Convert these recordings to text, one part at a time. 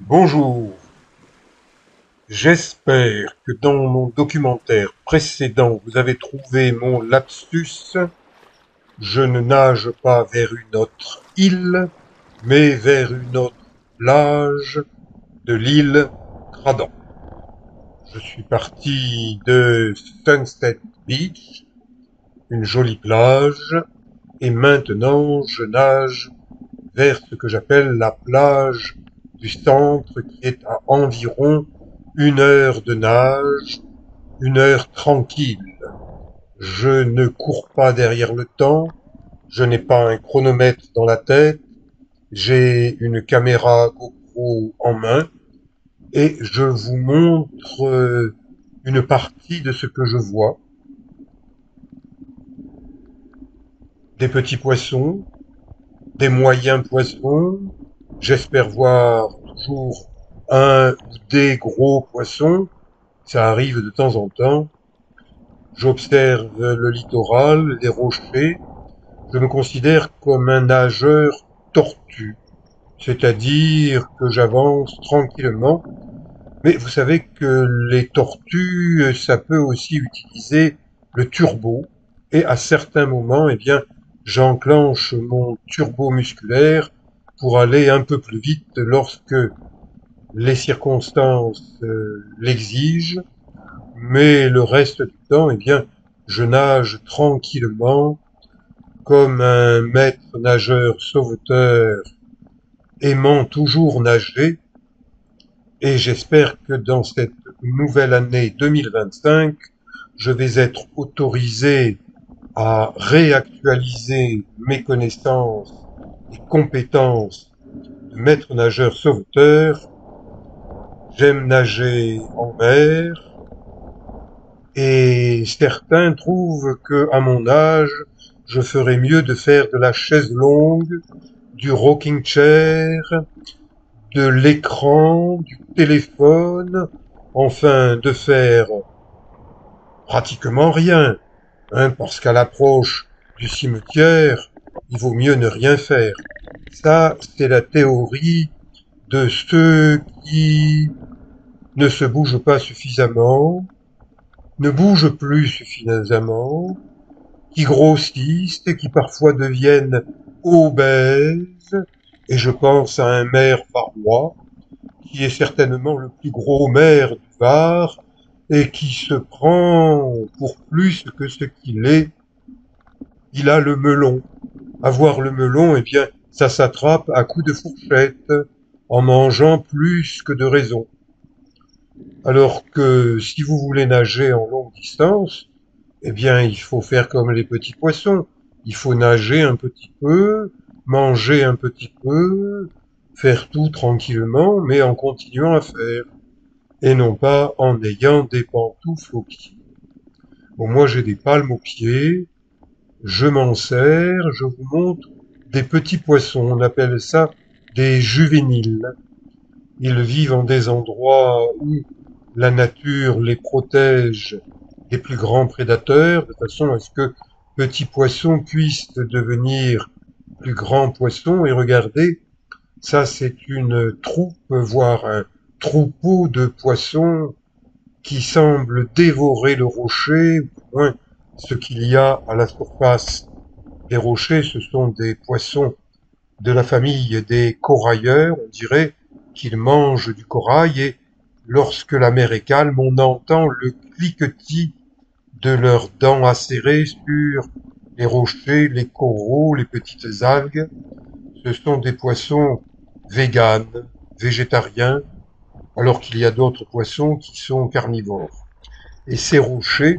Bonjour, j'espère que dans mon documentaire précédent vous avez trouvé mon lapsus. Je ne nage pas vers une autre île, mais vers une autre plage de l'île Cradan. Je suis parti de Sunset Beach, une jolie plage, et maintenant je nage vers ce que j'appelle la plage du centre qui est à environ 1 heure de nage, 1 heure tranquille. Je ne cours pas derrière le temps, je n'ai pas un chronomètre dans la tête, j'ai une caméra GoPro en main et je vous montre une partie de ce que je vois. Des petits poissons, des moyens poissons, j'espère voir toujours un ou des gros poissons, ça arrive de temps en temps. J'observe le littoral, les rochers. Je me considère comme un nageur tortue, c'est-à-dire que j'avance tranquillement. Mais vous savez que les tortues, ça peut aussi utiliser le turbo. Et à certains moments, eh bien, j'enclenche mon turbo musculaire pour aller un peu plus vite lorsque les circonstances l'exigent. Mais le reste du temps, eh bien, je nage tranquillement comme un maître nageur sauveteur aimant toujours nager, et j'espère que dans cette nouvelle année 2025, je vais être autorisé à réactualiser mes connaissances et compétences de maître nageur sauveteur. J'aime nager en mer, et certains trouvent que, à mon âge, je ferais mieux de faire de la chaise longue, du rocking chair, de l'écran, du téléphone, enfin de faire pratiquement rien, hein, parce qu'à l'approche du cimetière, il vaut mieux ne rien faire. Ça, c'est la théorie de ceux qui ne se bougent pas suffisamment, ne bougent plus suffisamment, qui grossissent et qui parfois deviennent obèses, et je pense à un maire varois, qui est certainement le plus gros maire du Var, et qui se prend pour plus que ce qu'il est. Il a le melon. Avoir le melon, eh bien, ça s'attrape à coups de fourchette, en mangeant plus que de raison. Alors que si vous voulez nager en longue distance, eh bien, il faut faire comme les petits poissons. Il faut nager un petit peu, manger un petit peu, faire tout tranquillement, mais en continuant à faire, et non pas en ayant des pantoufles aux pieds. Bon, moi j'ai des palmes aux pieds, je m'en sers, je vous montre des petits poissons, on appelle ça des juvéniles. Ils vivent en des endroits où la nature les protège des plus grands prédateurs, de façon à ce que petits poissons puissent devenir plus grands poissons. Et regardez, ça c'est une troupe, voire un troupeau de poissons qui semble dévorer le rocher, ou du moins ce qu'il y a à la surface des rochers. Ce sont des poissons de la famille des corailleurs, on dirait qu'ils mangent du corail, et lorsque la mer est calme, on entend le cliquetis de leurs dents acérées sur les rochers, les coraux, les petites algues. Ce sont des poissons véganes, végétariens, alors qu'il y a d'autres poissons qui sont carnivores. Et ces rochers,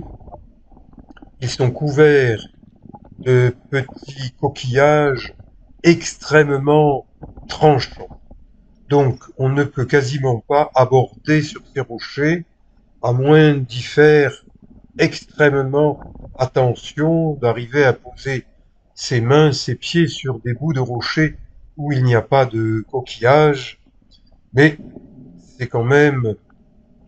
ils sont couverts de petits coquillages extrêmement tranchants. Donc, on ne peut quasiment pas aborder sur ces rochers, à moins d'y faire extrêmement attention, d'arriver à poser ses mains, ses pieds sur des bouts de rochers où il n'y a pas de coquillages. Mais c'est quand même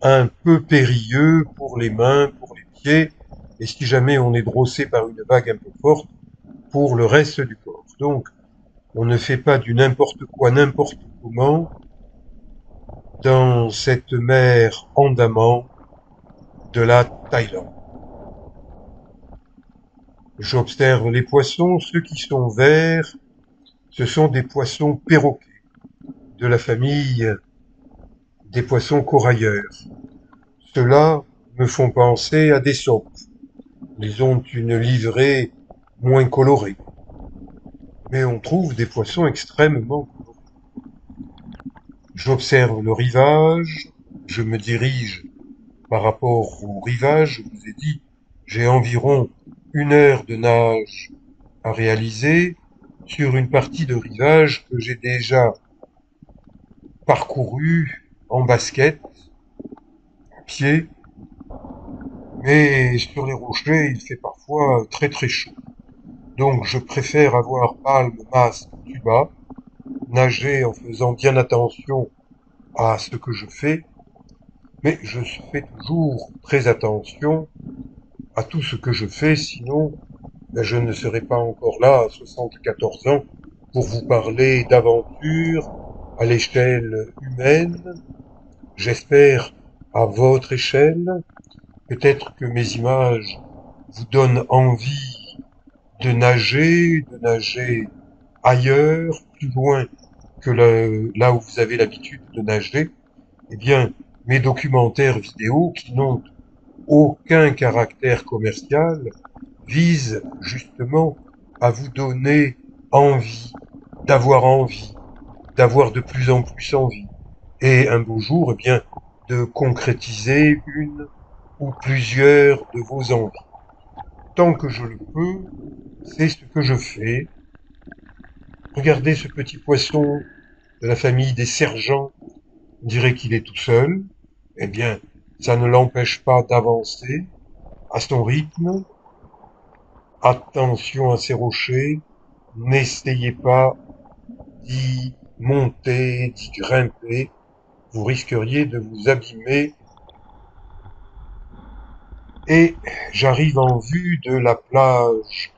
un peu périlleux pour les mains, pour les pieds, et si jamais on est drossé par une vague un peu forte, pour le reste du corps. Donc, on ne fait pas du n'importe quoi, n'importe comment. dans cette mer Andaman de la Thaïlande. J'observe les poissons, ceux qui sont verts, ce sont des poissons perroquets, de la famille des poissons corailleurs. Ceux-là me font penser à des sopes. Ils ont une livrée moins colorée. Mais on trouve des poissons extrêmement colorés. J'observe le rivage, je me dirige par rapport au rivage, je vous ai dit, j'ai environ 1 heure de nage à réaliser sur une partie de rivage que j'ai déjà parcourue en basket, à pied, mais sur les rochers, il fait parfois très très chaud. Donc je préfère avoir palme, masque, tuba, nager en faisant bien attention à ce que je fais, mais je fais toujours très attention à tout ce que je fais, sinon je ne serai pas encore là à 74 ans pour vous parler d'aventure à l'échelle humaine, j'espère à votre échelle. Peut-être que mes images vous donnent envie de nager ailleurs, plus loin que là où vous avez l'habitude de nager. Eh bien, mes documentaires vidéo qui n'ont aucun caractère commercial visent justement à vous donner envie, envie, d'avoir de plus en plus envie. Et un beau jour, eh bien, de concrétiser une ou plusieurs de vos envies. Tant que je le peux, c'est ce que je fais. Regardez ce petit poisson de la famille des sergents. On dirait qu'il est tout seul. Eh bien, ça ne l'empêche pas d'avancer à son rythme. Attention à ces rochers. N'essayez pas d'y monter, d'y grimper. Vous risqueriez de vous abîmer. Et j'arrive en vue de la plage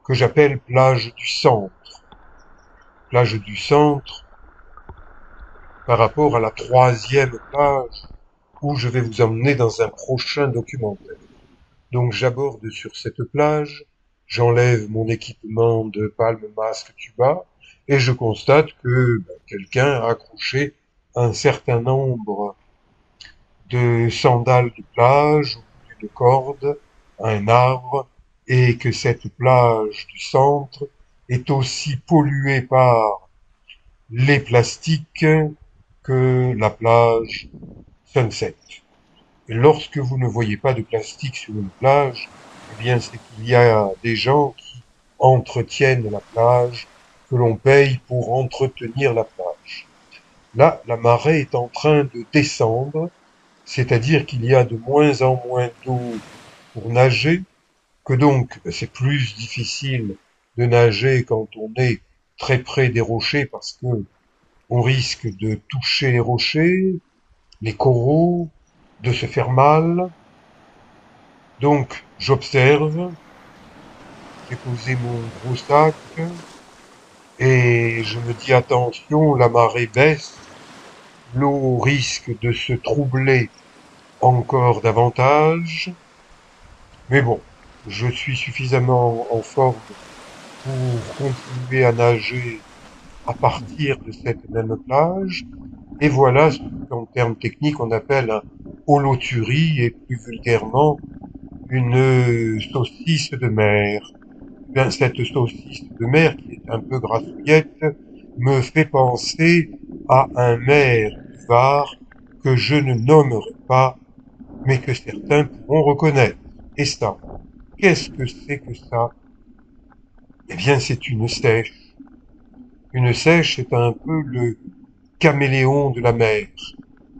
que j'appelle plage du centre. Plage du centre par rapport à la 3e plage où je vais vous emmener dans un prochain documentaire. Donc j'aborde sur cette plage, j'enlève mon équipement de palme, masque, tuba, et je constate que quelqu'un a accroché un certain nombre de sandales de plage au bout d'une corde à un arbre, et que cette plage du centre est aussi polluée par les plastiques que la plage Sunset. Et lorsque vous ne voyez pas de plastique sur une plage, eh bien c'est qu'il y a des gens qui entretiennent la plage, que l'on paye pour entretenir la plage. Là, la marée est en train de descendre, c'est-à-dire qu'il y a de moins en moins d'eau pour nager, que donc c'est plus difficile de nager quand on est très près des rochers parce que on risque de toucher les rochers, les coraux, de se faire mal. Donc j'observe, j'ai posé mon gros sac et je me dis attention, la marée baisse, l'eau risque de se troubler encore davantage. Mais bon, je suis suffisamment en forme pour continuer à nager à partir de cette même plage. Et voilà ce qu'en termes techniques on appelle un holoturie et plus vulgairement une saucisse de mer. Bien, cette saucisse de mer qui est un peu grassouillette me fait penser à un maire du Var que je ne nommerai pas, mais que certains pourront reconnaître. Et ça, qu'est-ce que c'est que ça? Eh bien, c'est une sèche. Une sèche est un peu le caméléon de la mer.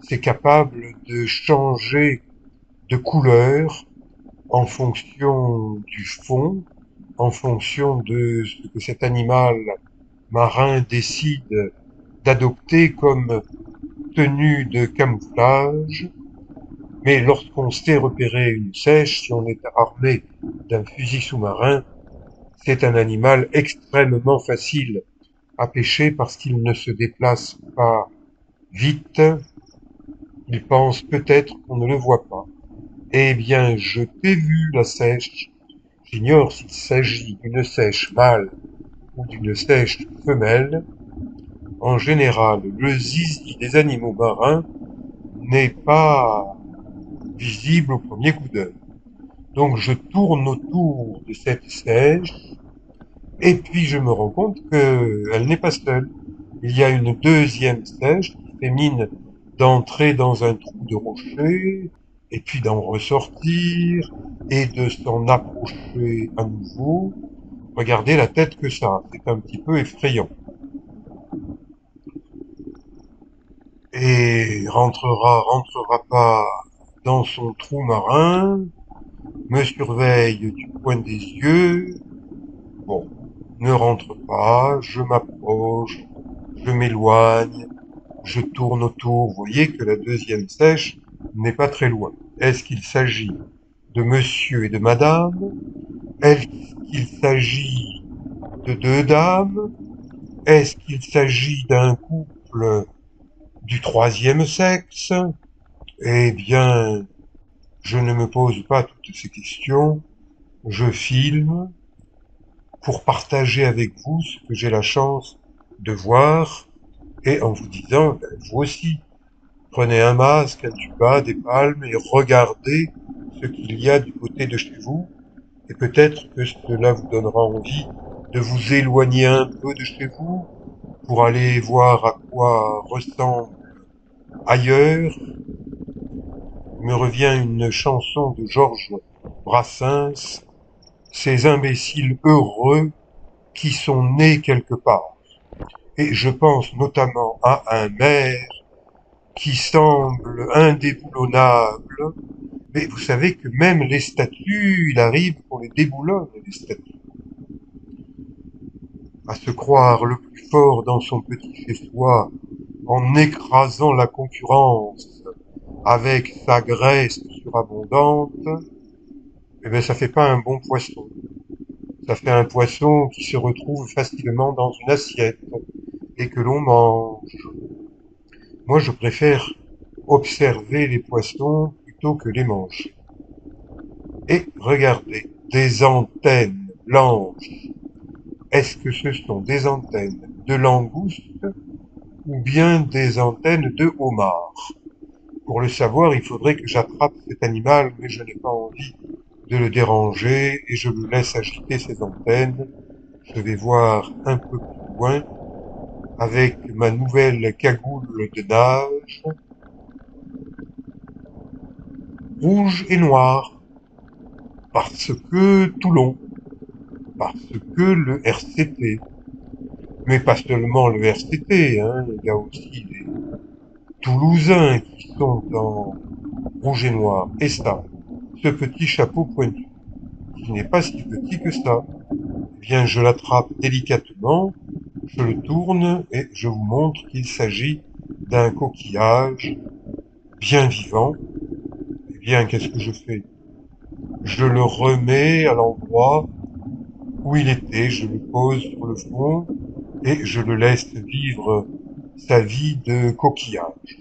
C'est capable de changer de couleur en fonction du fond, en fonction de ce que cet animal marin décide d'adopter comme tenue de camouflage. Mais lorsqu'on sait repérer une sèche, si on est armé d'un fusil sous-marin, c'est un animal extrêmement facile à pêcher parce qu'il ne se déplace pas vite, Il pense peut-être qu'on ne le voit pas. Eh bien, je t'ai vu, la seiche. J'ignore s'il s'agit d'une seiche mâle ou d'une seiche femelle. En général, le zizi des animaux marins n'est pas visible au premier coup d'œil. Donc je tourne autour de cette seiche et puis je me rends compte qu'elle n'est pas seule. Il y a une deuxième seiche qui fait mine d'entrer dans un trou de rocher et puis d'en ressortir et de s'en approcher à nouveau. Regardez la tête que ça a, c'est un petit peu effrayant. Et rentrera pas dans son trou marin, me surveille du coin des yeux. Bon, ne rentre pas, je m'approche, je m'éloigne, je tourne autour. Vous voyez que la deuxième sèche n'est pas très loin. Est-ce qu'il s'agit de monsieur et de madame? Est-ce qu'il s'agit de deux dames? Est-ce qu'il s'agit d'un couple du troisième sexe? Eh bien, je ne me pose pas toutes ces questions. Je filme pour partager avec vous ce que j'ai la chance de voir et en vous disant, ben, vous aussi, prenez un masque, un tuba, des palmes et regardez ce qu'il y a du côté de chez vous et peut-être que cela vous donnera envie de vous éloigner un peu de chez vous pour aller voir à quoi ressemble ailleurs. Me revient une chanson de Georges Brassens, ces imbéciles heureux qui sont nés quelque part. Et je pense notamment à un maire qui semble indéboulonnable. Mais vous savez que même les statues, il arrive qu'on les déboulonne, les statues. À se croire le plus fort dans son petit chez-soi, en écrasant la concurrence avec sa graisse surabondante, eh bien ça fait pas un bon poisson. Ça fait un poisson qui se retrouve facilement dans une assiette et que l'on mange. Moi, je préfère observer les poissons plutôt que les manger. Et regardez, des antennes blanches. Est-ce que ce sont des antennes de langoustes ou bien des antennes de homard? Pour le savoir, il faudrait que j'attrape cet animal, mais je n'ai pas envie de le déranger et je le laisse agiter ses antennes. Je vais voir un peu plus loin avec ma nouvelle cagoule de nage, rouge et noir, parce que Toulon, parce que le RCT, mais pas seulement le RCT, hein, il y a aussi les Toulousains qui sont en rouge et noir. Et ça, ce petit chapeau pointu, qui n'est pas si petit que ça, eh bien je l'attrape délicatement, je le tourne et je vous montre qu'il s'agit d'un coquillage bien vivant. Eh bien, qu'est-ce que je fais? Je le remets à l'endroit où il était, je le pose sur le fond et je le laisse vivre sa vie de coquillage.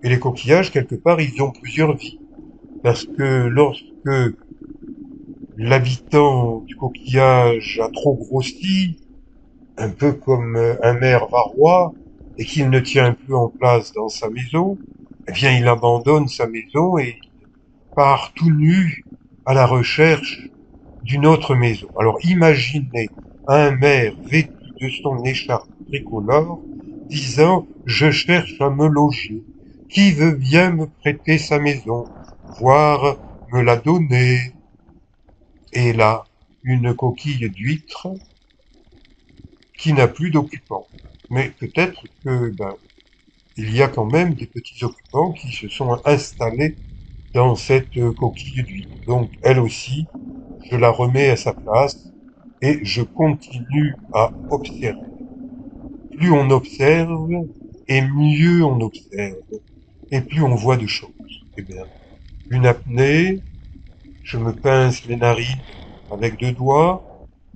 Et les coquillages, quelque part, ils ont plusieurs vies. Parce que lorsque l'habitant du coquillage a trop grossi, un peu comme un maire varois, et qu'il ne tient plus en place dans sa maison, eh bien il abandonne sa maison et part tout nu à la recherche d'une autre maison. Alors imaginez un maire vêtu de son écharpe tricolore disant «Je cherche à me loger. Qui veut bien me prêter sa maison, voire me la donner?» Et là, une coquille d'huître qui n'a plus d'occupants. Mais peut-être que, il y a quand même des petits occupants qui se sont installés dans cette coquille d'huître. Donc, elle aussi, je la remets à sa place et je continue à observer. Plus on observe, et mieux on observe, et plus on voit de choses. Eh bien, une apnée, je me pince les narines avec deux doigts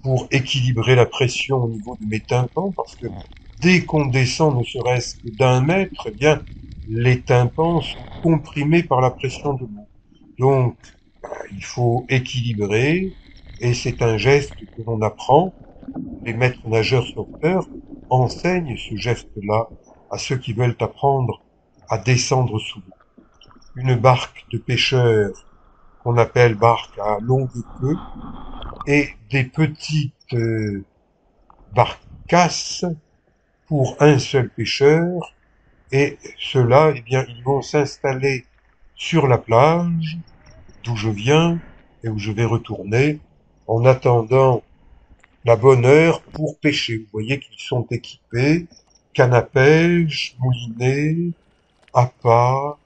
pour équilibrer la pression au niveau de mes tympans, parce que dès qu'on descend ne serait-ce que d'un mètre, eh bien, les tympans sont comprimés par la pression de l'eau. Donc, il faut équilibrer, et c'est un geste que l'on apprend. Les maîtres nageurs sauveteurs enseignent ce geste-là à ceux qui veulent apprendre à descendre sous l'eau. Une barque de pêcheurs qu'on appelle barque à longue queue et des petites barcasses pour un seul pêcheur. Et ceux-là, eh bien, ils vont s'installer sur la plage d'où je viens et où je vais retourner en attendant la bonne heure pour pêcher. Vous voyez qu'ils sont équipés, canne à pêche, moulinet, appât,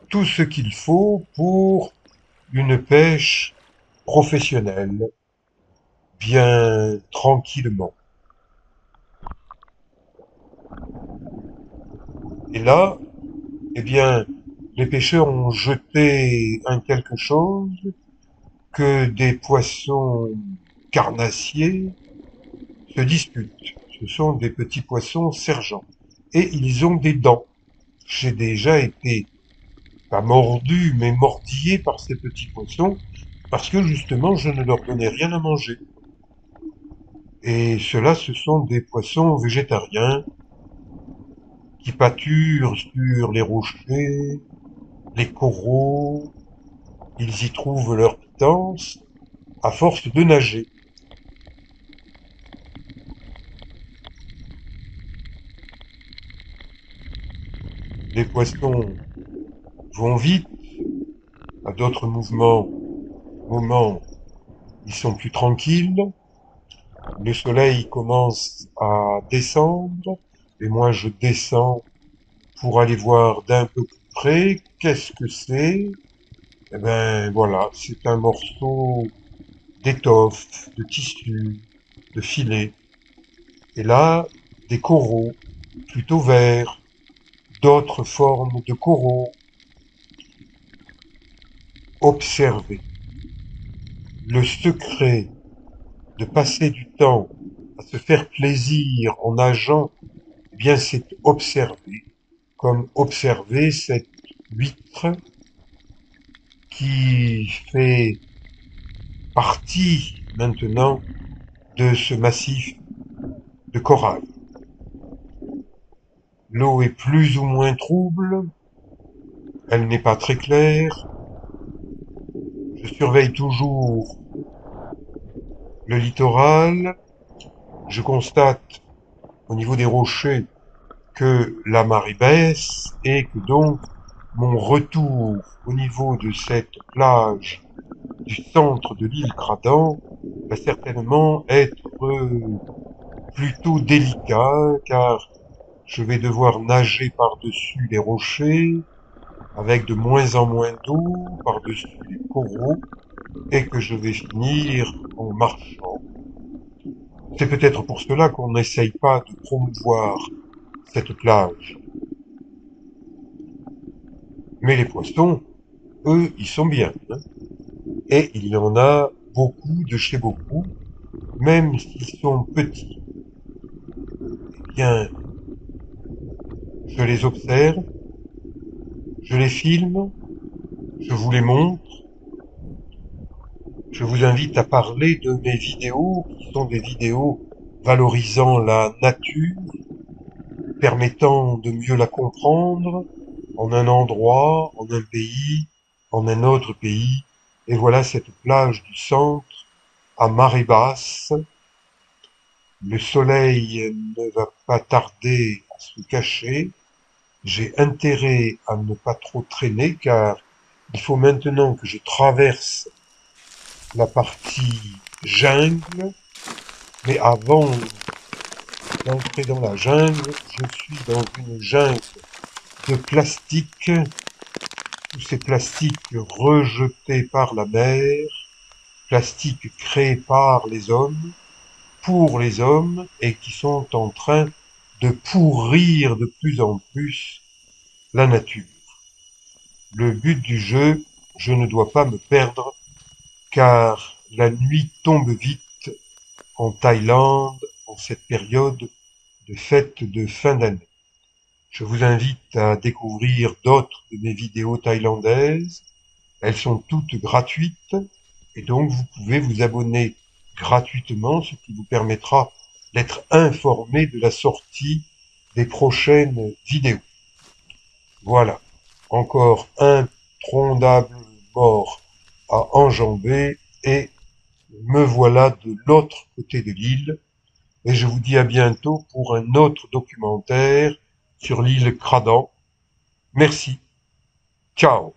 tout ce qu'il faut pour une pêche professionnelle, bien tranquillement. Et là, eh bien, les pêcheurs ont jeté un quelque chose que des poissons carnassiers se disputent. Ce sont des petits poissons sergents. Et ils ont des dents. J'ai déjà été, pas mordu, mais mordillé par ces petits poissons, parce que justement, je ne leur donnais rien à manger. Et ceux-là, ce sont des poissons végétariens qui pâturent sur les rochers, les coraux. Ils y trouvent leur pitance à force de nager. Les poissons vont vite, à d'autres moments, ils sont plus tranquilles. Le soleil commence à descendre, et moi je descends pour aller voir d'un peu plus près. Qu'est-ce que c'est? Eh ben voilà, c'est un morceau d'étoffe, de tissu, de filet. Et là, des coraux, plutôt verts, d'autres formes de coraux. Observer. Le secret de passer du temps à se faire plaisir en nageant, eh bien c'est observer, comme observer cette huître qui fait partie maintenant de ce massif de corail. L'eau est plus ou moins trouble, elle n'est pas très claire. Je surveille toujours le littoral. Je constate au niveau des rochers que la marée baisse et que donc mon retour au niveau de cette plage du centre de l'île Cradan va certainement être plutôt délicat car je vais devoir nager par-dessus les rochers avec de moins en moins d'eau par-dessus les coraux et que je vais finir en marchant. C'est peut-être pour cela qu'on n'essaye pas de promouvoir cette plage. Mais les poissons, eux, ils sont bien, hein. Et il y en a beaucoup de chez beaucoup, même s'ils sont petits. Eh bien, je les observe, je les filme, je vous les montre. Je vous invite à parler de mes vidéos, qui sont des vidéos valorisant la nature, permettant de mieux la comprendre en un endroit, en un pays, en un autre pays. Et voilà cette plage du centre à marée basse. Le soleil ne va pas tarder à se cacher. J'ai intérêt à ne pas trop traîner car il faut maintenant que je traverse la partie jungle. Mais avant d'entrer dans la jungle, je suis dans une jungle de plastique, tous ces plastiques rejetés par la mer, plastiques créés par les hommes, pour les hommes, et qui sont en train de pourrir de plus en plus la nature. Le but du jeu, je ne dois pas me perdre, car la nuit tombe vite en Thaïlande, en cette période de fête de fin d'année. Je vous invite à découvrir d'autres de mes vidéos thaïlandaises. Elles sont toutes gratuites et donc vous pouvez vous abonner gratuitement, ce qui vous permettra d'être informé de la sortie des prochaines vidéos. Voilà, encore un trondable mort à enjamber et me voilà de l'autre côté de l'île et je vous dis à bientôt pour un autre documentaire sur l'île Cradan. Merci. Ciao.